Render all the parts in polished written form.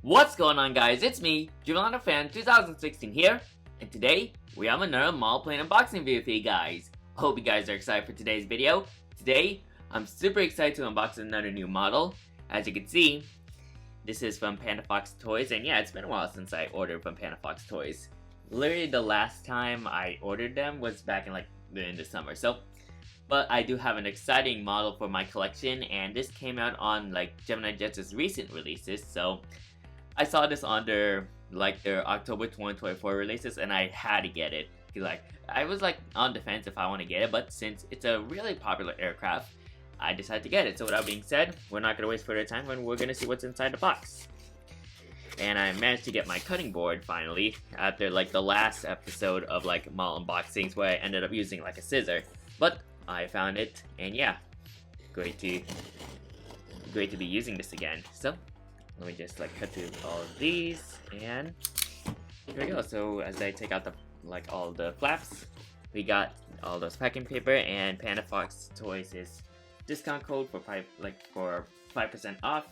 What's going on, guys? It's me, Fan 2016 here, and today we have another model plane unboxing video for you guys. Hope you guys are excited for today's video. Today, I'm super excited to unbox another new model. As you can see, this is from Panda Fox Toys, and yeah, it's been a while since I ordered from Panda Fox Toys. Literally, the last time I ordered them was back in the summer. But I do have an exciting model for my collection, and this came out on GeminiJets' recent releases. So I saw this on their October 2024 releases, and I had to get it. I was on the fence if I want to get it, but since it's a really popular aircraft, I decided to get it. So with that being said, we're not gonna waste further time, and we're gonna see what's inside the box. And I managed to get my cutting board finally after the last episode of model unboxings where I ended up using a scissor. But I found it, and yeah, great to be using this again. So let me just cut through all of these, and here we go. So as I take out the all the flaps, we got all those packing paper and Panda Fox Toys' discount code for 5% off.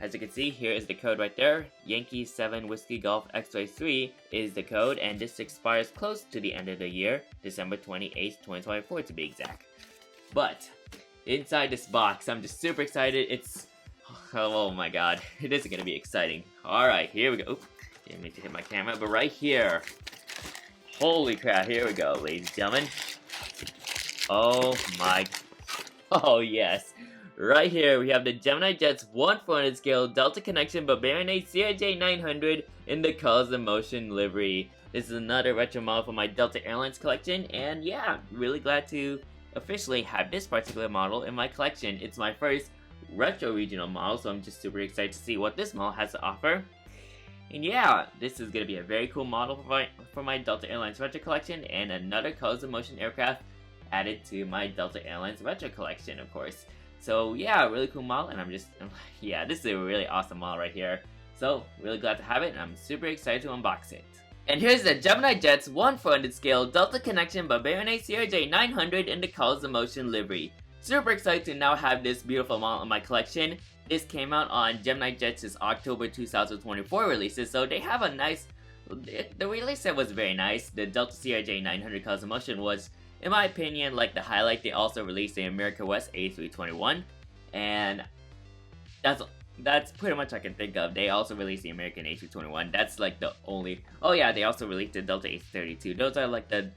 As you can see, here is the code right there. Yankee 7 Whiskey Golf X-Ray 3 is the code, and this expires close to the end of the year, December 28th, 2024 to be exact. But inside this box, I'm just super excited. Oh my god, it is gonna be exciting. Alright, here we go. Oops, didn't mean to hit my camera, but right here. Holy crap, here we go, ladies and gentlemen. Oh yes. Right here, we have the GeminiJets 1/400 scale Delta Connection Barbarian CRJ 900 in the Colors of Motion livery. This is another retro model for my Delta Airlines collection, and yeah, really glad to officially have this particular model in my collection. It's my first retro regional model, so I'm just super excited to see what this model has to offer. And yeah, this is going to be a very cool model for my Delta Airlines retro collection, and another Colors of Motion aircraft added to my Delta Airlines retro collection, of course. So yeah, really cool model, and yeah, this is a really awesome model right here. So really glad to have it, and I'm super excited to unbox it. And here's the GeminiJets 1/400 scale Delta Connection Barbarian CRJ 900 in the Colors of Motion livery. Super excited to now have this beautiful model in my collection. This came out on GeminiJets' October 2024 releases, so they have a nice. The release set was very nice. The Delta CRJ 900 Colors of Motion was, in my opinion, the highlight. They also released the America West A321, and that's pretty much I can think of. They also released the American A321. That's the only. Oh yeah, they also released the Delta A332. Those are the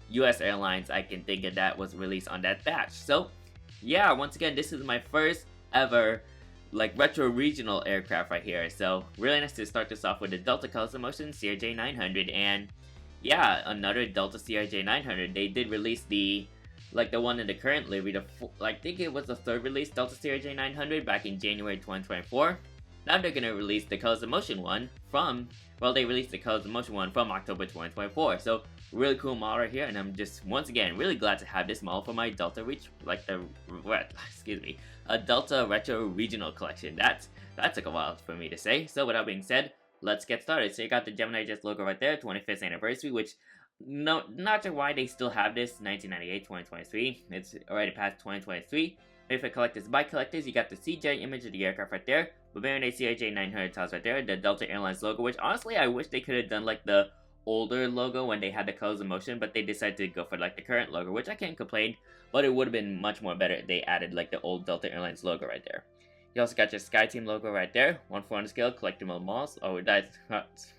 U.S. airlines I can think of that was released on that batch. So yeah, once again, this is my first ever retro regional aircraft right here. So really nice to start this off with the Delta Colors of Motion CRJ 900, and yeah, another Delta CRJ 900. They did release the one in the current livery. I think it was the third release Delta CRJ 900 back in January 2024. Now they're gonna release the Colors of Motion one they released the Colors of Motion one from October 2024. So really cool model right here, and I'm just once again really glad to have this model for my Delta a Delta Retro Regional collection. That took a while for me to say. So with that being said, let's get started. So you got the GeminiJets logo right there, 25th anniversary, which not sure why they still have this, 1998, 2023. It's already past 2023. If for collectors by collectors, you got the CGI image of the aircraft right there, Barbarian CRJ 900 tiles right there, the Delta Airlines logo, which honestly I wish they could have done the older logo when they had the Colors of Motion, but they decided to go for the current logo, which I can't complain, but it would have been much more better if they added the old Delta Airlines logo right there. You also got your SkyTeam logo right there, 1/400 scale collectible models. Oh, that's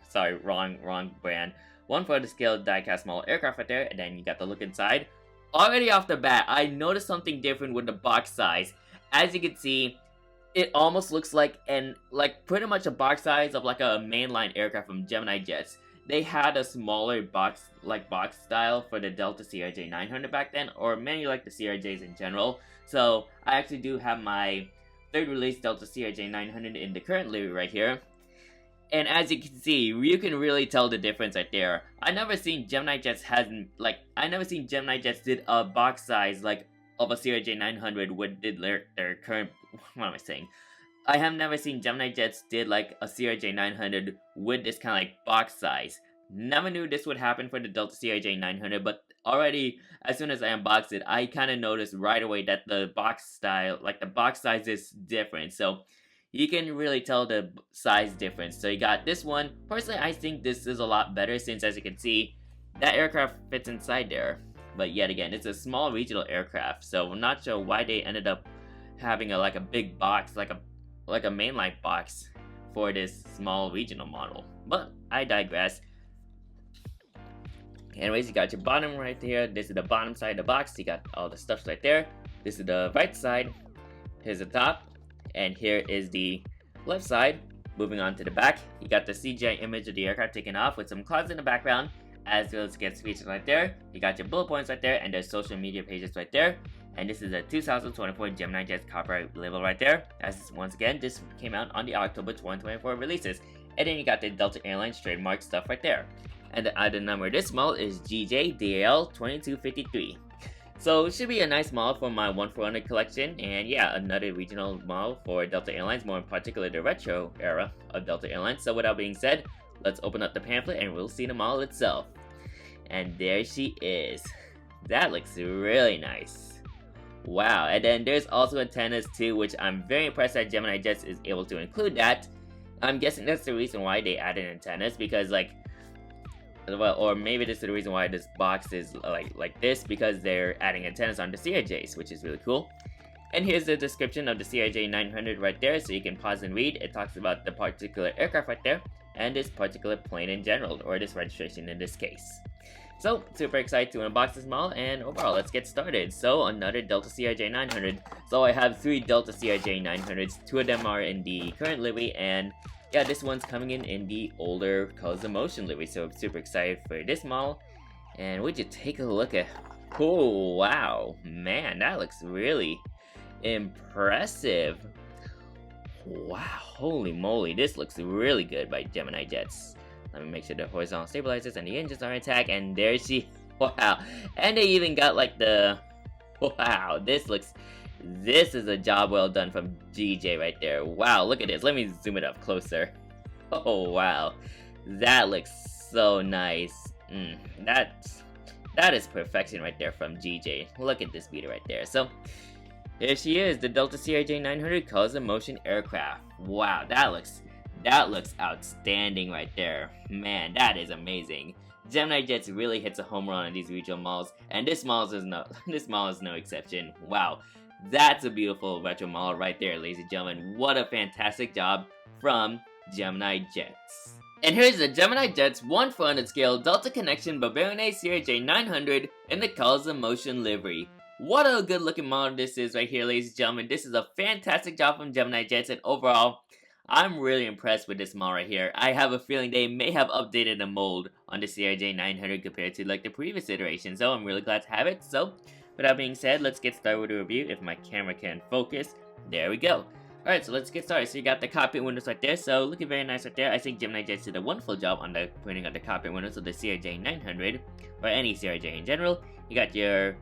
sorry, wrong brand. 1/400 scale diecast model aircraft right there, and then you got the look inside. Already off the bat, I noticed something different with the box size. As you can see, it almost looks pretty much a box size of a mainline aircraft from GeminiJets. They had a smaller box style for the Delta CRJ 900 back then, or many the CRJs in general. So I actually do have my third release Delta CRJ 900 in the current livery right here. And as you can see, you can really tell the difference right there. I never seen GeminiJets did a box size of a CRJ 900 with their current. What am I saying? I have never seen GeminiJets did a CRJ 900 with this kind of box size. Never knew this would happen for the Delta CRJ 900, but already as soon as I unboxed it, I kind of noticed right away that the box style, the box size is different. So you can really tell the size difference. So you got this one. Personally, I think this is a lot better since, as you can see, that aircraft fits inside there. But yet again, it's a small regional aircraft, so I'm not sure why they ended up having like a big box, like a mainline box for this small regional model. But I digress. Anyways, you got your bottom right here. This is the bottom side of the box. You got all the stuff right there. This is the right side. Here's the top. And here is the left side. Moving on to the back, you got the CGI image of the aircraft taken off with some clouds in the background, as well as gets featured right there. You got your bullet points right there, and the social media pages right there. And this is a 2024 GeminiJets copyright label right there. As once again, this came out on the October 2024 releases. And then you got the Delta Airlines trademark stuff right there. And the item number of this model is GJDAL2253. So it should be a nice model for my 1-400 collection, and yeah, another regional model for Delta Airlines, more in particular the retro era of Delta Airlines. So with that being said, let's open up the pamphlet and we'll see the model itself. And there she is. That looks really nice. Wow, and then there's also antennas too, which I'm very impressed that GeminiJets is able to include that. I'm guessing that's the reason why they added antennas, because well, or maybe this is the reason why this box is like this, because they're adding antennas on the CRJs, which is really cool. And here's the description of the CRJ 900 right there, so you can pause and read. It talks about the particular aircraft right there, and this particular plane in general, or this registration in this case. So, super excited to unbox this model, and overall, let's get started. So, another Delta CRJ 900. So, I have 3 Delta CRJ 900s. 2 of them are in the current livery, and yeah, this one's coming in the older Colors of Motion livery, so I'm super excited for this model. And would you take a look at... Oh, wow. Man, that looks really impressive. Wow, holy moly, this looks really good by GeminiJets. Let me make sure the horizontal stabilizers and the engines are intact, and there she... Wow, and they even got like the... Wow, this is a job well done from GJ right there. Wow, look at this. Let me zoom it up closer. Oh, wow. That looks so nice. That is perfection right there from GJ. Look at this beauty right there. So, here she is, the Delta CRJ 900 Colors of Motion aircraft. Wow, that looks outstanding right there. Man, that is amazing. GeminiJets really hits a home run on these regional models, and this model is no exception. Wow. That's a beautiful retro model right there, ladies and gentlemen. What a fantastic job from GeminiJets. And here's the GeminiJets 1/400 scale Delta Connection Bavarian A CRJ 900 in the Colors of Motion livery. What a good looking model this is right here, ladies and gentlemen. This is a fantastic job from GeminiJets, and overall, I'm really impressed with this model right here. I have a feeling they may have updated the mold on the CRJ 900 compared to like the previous iteration, so I'm really glad to have it. So, with that being said, let's get started with the review if my camera can focus. There we go. Alright, so let's get started. So you got the cockpit windows right there, so looking very nice right there. I think GeminiJets did a wonderful job on the putting out the cockpit windows of the CRJ 900, or any CRJ in general. You got your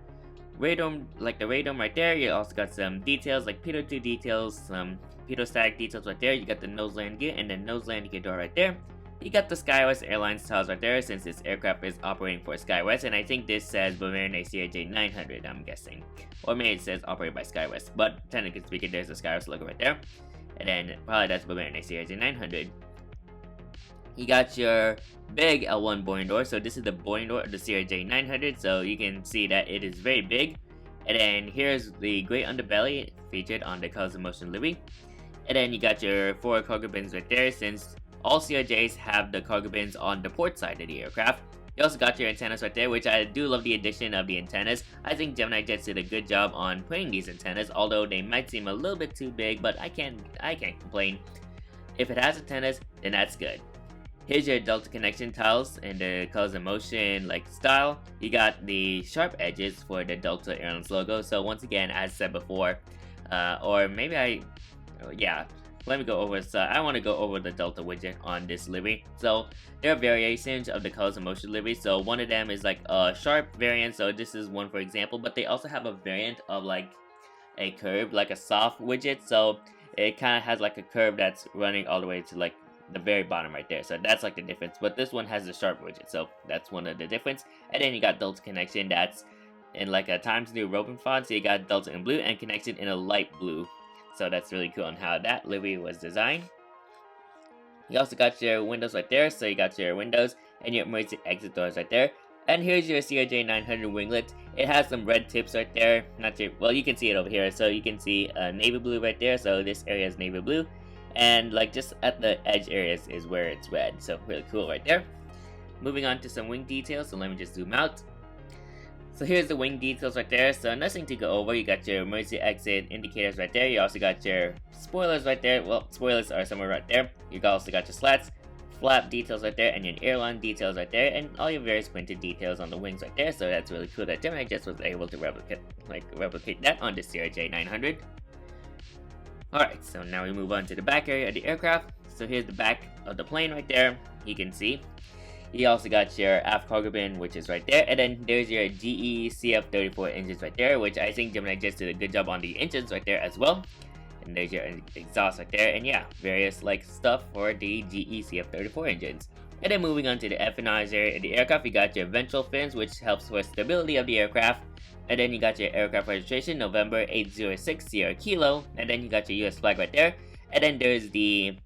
radome, like the radome right there. You also got some details, like pitot 2 details, some pitot static details right there. You got the nose land gear and the nose landing gear door right there. You got the SkyWest Airlines tiles right there, since this aircraft is operating for SkyWest, and I think this says Bavarian A CRJ 900, I'm guessing. Or maybe it says operated by SkyWest, but technically speaking, there's the SkyWest logo right there. And then probably that's Bavarian A CRJ 900. You got your big L1 boarding door, so this is the boarding door of the CRJ 900, so you can see that it is very big. And then here's the gray underbelly featured on the Colors of Motion livery. And then you got your 4 cargo bins right there, since all CRJs have the cargo bins on the port side of the aircraft. You also got your antennas right there, which I do love the addition of the antennas. I think GeminiJets did a good job on putting these antennas, although they might seem a little bit too big, but I can't complain. If it has antennas, then that's good. Here's your Delta connection tiles in the Colors of Motion like style. You got the sharp edges for the Delta Airlines logo. So once again, as said before, or maybe let me go over. So I want to go over the Delta widget on this livery. So there are variations of the Colors of Motion livery. So one of them is like a sharp variant. So this is one for example. But they also have a variant of like a curve, like a soft widget. So it kind of has like a curve that's running all the way to like the very bottom right there. So that's like the difference. But this one has the sharp widget. So that's one of the difference. And then you got Delta connection that's in like a Times New Roman font. So you got Delta in blue and connection in a light blue. So that's really cool on how that livery was designed. You also got your windows right there, so you got your windows and your emergency exit doors right there. And here's your CRJ 900 winglet. It has some red tips right there. Not your, well, you can see it over here. So you can see navy blue right there. So this area is navy blue. And like just at the edge areas is where it's red. So really cool right there. Moving on to some wing details. So let me just zoom out. So here's the wing details right there. So nothing to go over. You got your emergency exit indicators right there. You also got your spoilers right there. Well, spoilers are somewhere right there. You also got your slats, flap details right there, and your airline details right there, and all your various printed details on the wings right there. So that's really cool that GeminiJets was able to replicate that on the CRJ 900. Alright, so now we move on to the back area of the aircraft. So here's the back of the plane right there. You can see. You also got your aft cargo bin, which is right there, and then there's your GE CF34 engines right there, which I think GeminiJets did a good job on the engines right there as well. And there's your exhaust right there, and yeah, various like stuff for the GE CF34 engines. And then moving on to the F&Is area of the aircraft, you got your ventral fins, which helps with stability of the aircraft. And then you got your aircraft registration, November 806 Sierra Kilo, and then you got your US flag right there. And then there's the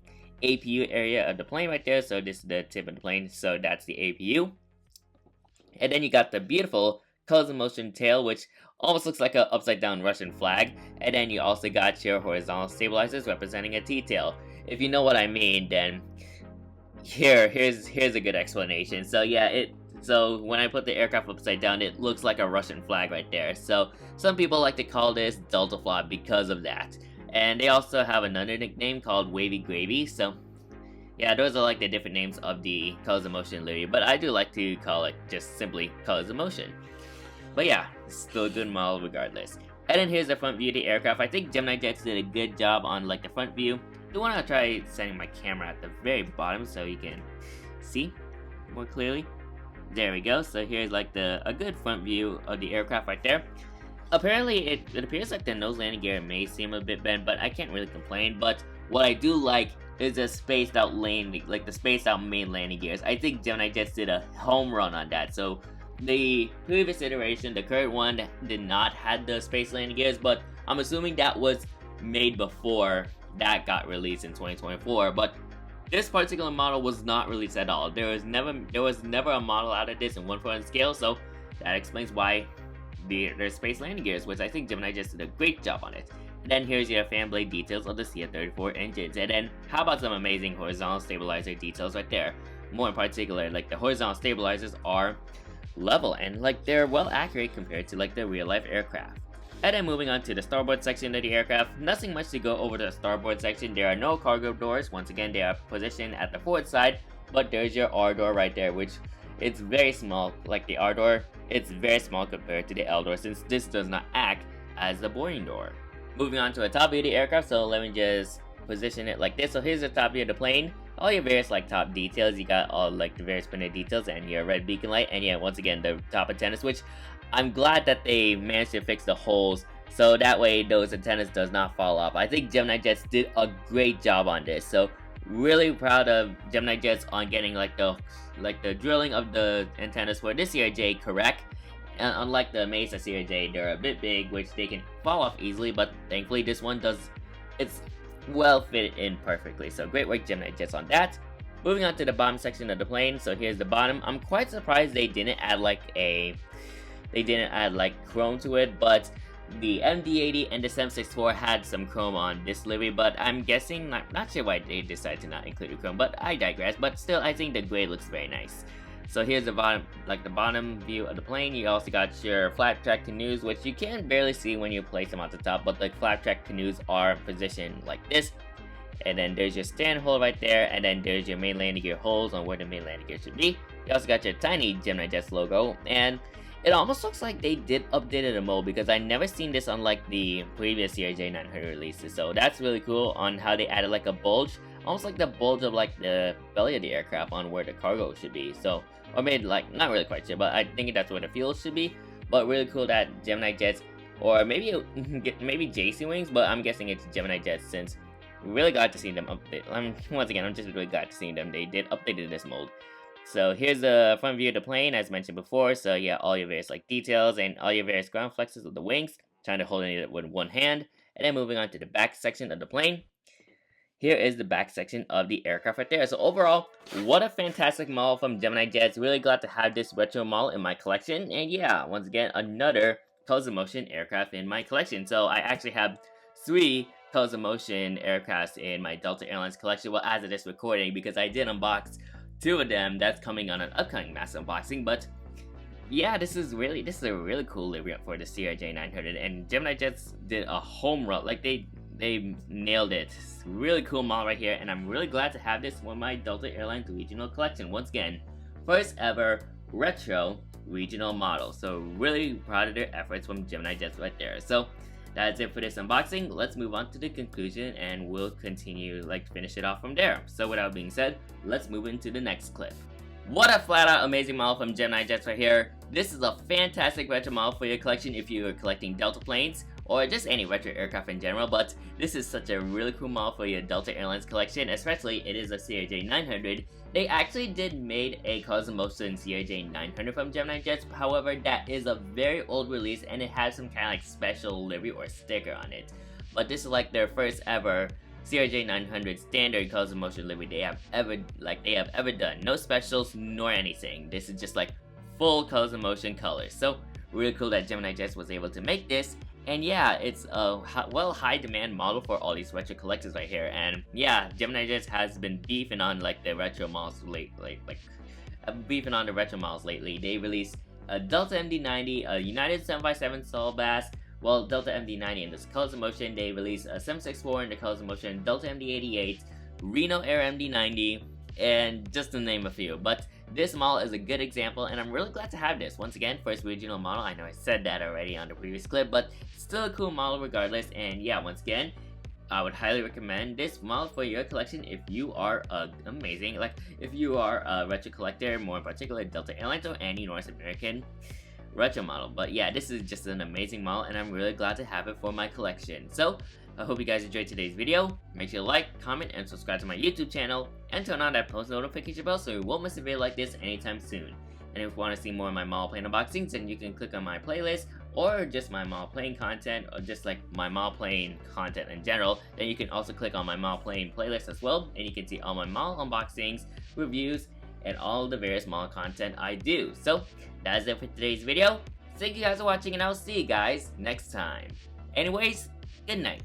APU area of the plane right there, so this is the tip of the plane, so that's the APU. And then you got the beautiful colors in motion tail, which almost looks like an upside down Russian flag. And then you also got your horizontal stabilizers representing a T-tail. If you know what I mean, then here's a good explanation. So yeah, so when I put the aircraft upside down, it looks like a Russian flag right there. So some people like to call this Delta Flop because of that. And they also have another nickname called Wavy Gravy. So yeah, those are like the different names of the colors of motion livery, but I do like to call it just simply colors of motion. But yeah, it's still a good model regardless. And then here's the front view of the aircraft. I think GeminiJets did a good job on like the front view. I do want to try setting my camera at the very bottom so you can see more clearly. There we go. So here's like a good front view of the aircraft right there. Apparently, it appears like the nose landing gear may seem a bit bent, but I can't really complain. But what I do like is the spaced out landing, like the spaced out main landing gears. I think GeminiJets did a home run on that. So the previous iteration, the current one, did not have the spaced landing gears, but I'm assuming that was made before that got released in 2024. But this particular model was not released at all. There was never a model out of this in 1/4 scale, so that explains why there's space landing gears, which I think GeminiJets did a great job on it. And then here's your fan blade details of the CF34 engines. And then how about some amazing horizontal stabilizer details right there? More in particular, like the horizontal stabilizers are level and like they're well accurate compared to like the real life aircraft. And then moving on to the starboard section of the aircraft, nothing much to go over the starboard section. There are no cargo doors. Once again, they are positioned at the forward side, but there's your R door right there, which it's very small. Like the R door, it's very small compared to the L door since this does not act as the boarding door. Moving on to the top view of the aircraft, so let me just position it like this. So here's the top view of the plane. All your various like top details, you got all like the various printed details and your red beacon light, and yeah, once again the top antennas, which I'm glad that they managed to fix the holes so that way those antennas does not fall off. I think GeminiJets did a great job on this, so really proud of GeminiJets on getting like the drilling of the antennas for this CRJ correct. And unlike the Mesa CRJ, they're a bit big, which they can fall off easily, but thankfully this one does, it's well fit in perfectly. So great work GeminiJets on that. Moving on to the bottom section of the plane, so here's the bottom. I'm quite surprised they didn't add like chrome to it, but the MD-80 and the 764 had some chrome on this livery, but I'm guessing, not sure why they decided to not include the chrome, but I digress. But still, I think the gray looks very nice. So here's the bottom view of the plane. You also got your flat track canoes, which you can barely see when you place them on the top, but the flat track canoes are positioned like this. And then there's your stand hole right there, and then there's your main landing gear holes on where the main landing gear should be. You also got your tiny GeminiJets logo, and it almost looks like they did update the mold because I never seen this on like the previous CRJ 900 releases. So that's really cool on how they added like a bulge, almost like the bulge of like the belly of the aircraft on where the cargo should be. So, or maybe like, not really quite sure, but I think that's where the fuel should be. But really cool that GeminiJets, or maybe JC Wings, but I'm guessing it's GeminiJets since we really glad to see them update. Once again, I'm just really glad to see them. They did updated this mold. So here's the front view of the plane, as mentioned before. So yeah, all your various like details and all your various ground flexes of the wings. trying to hold it with one hand. And then moving on to the back section of the plane. Here is the back section of the aircraft right there. So overall, what a fantastic model from GeminiJets. Really glad to have this retro model in my collection. And yeah, once again, another Colors of Motion aircraft in my collection. So I actually have 3 Colors of Motion aircrafts in my Delta Airlines collection. Well, as of this recording, because I did unbox 2 of them. That's coming on an upcoming mass unboxing. But yeah, this is a really cool livery for the CRJ900. And GeminiJets did a home run. Like they nailed it. Really cool model right here, and I'm really glad to have this in my Delta Airlines regional collection. Once again, first ever retro regional model. So really proud of their efforts from GeminiJets right there. So that's it for this unboxing. Let's move on to the conclusion and we'll continue, finish it off from there. So with that being said, let's move into the next clip. What a flat out amazing model from GeminiJets right here. This is a fantastic retro model for your collection if you are collecting Delta planes or just any retro aircraft in general, but this is such a really cool model for your Delta Airlines collection, especially it is a CRJ900. They actually did made a Colors of Motion CRJ900 from GeminiJets, however that is a very old release and it has some kind of special livery or sticker on it. But this is their first ever CRJ900 standard Colors of Motion livery they have ever done. No specials nor anything. This is just full Colors of Motion colors. So really cool that GeminiJets was able to make this. And yeah, it's a high demand model for all these retro collectors right here. And yeah, GeminiJets has been beefing on the retro models lately. Beefing on the retro models lately. They released a Delta MD-90, a United 757 Sol Bass. Well, Delta MD-90 in this Colors of Motion. They released a 764 in the Colors of Motion, Delta MD-88, Reno Air MD-90, and just to name a few. But this model is a good example, and I'm really glad to have this. Once again, first regional model. I know I said that already on the previous clip, but still a cool model regardless. And yeah, once again, I would highly recommend this model for your collection if you are amazing, if you are a retro collector, more in particular Delta Airlines or any North American retro model. But yeah, this is just an amazing model, and I'm really glad to have it for my collection. So I hope you guys enjoyed today's video. Make sure to like, comment, and subscribe to my YouTube channel, and turn on that post notification bell so you won't miss a video like this anytime soon. And if you want to see more of my model plane unboxings, then you can click on my playlist, or just my model plane content, or just my model plane content in general. Then you can also click on my model plane playlist as well, and you can see all my model unboxings, reviews, and all the various model content I do. So that's it for today's video. Thank you guys for watching, and I'll see you guys next time. Anyways, good night.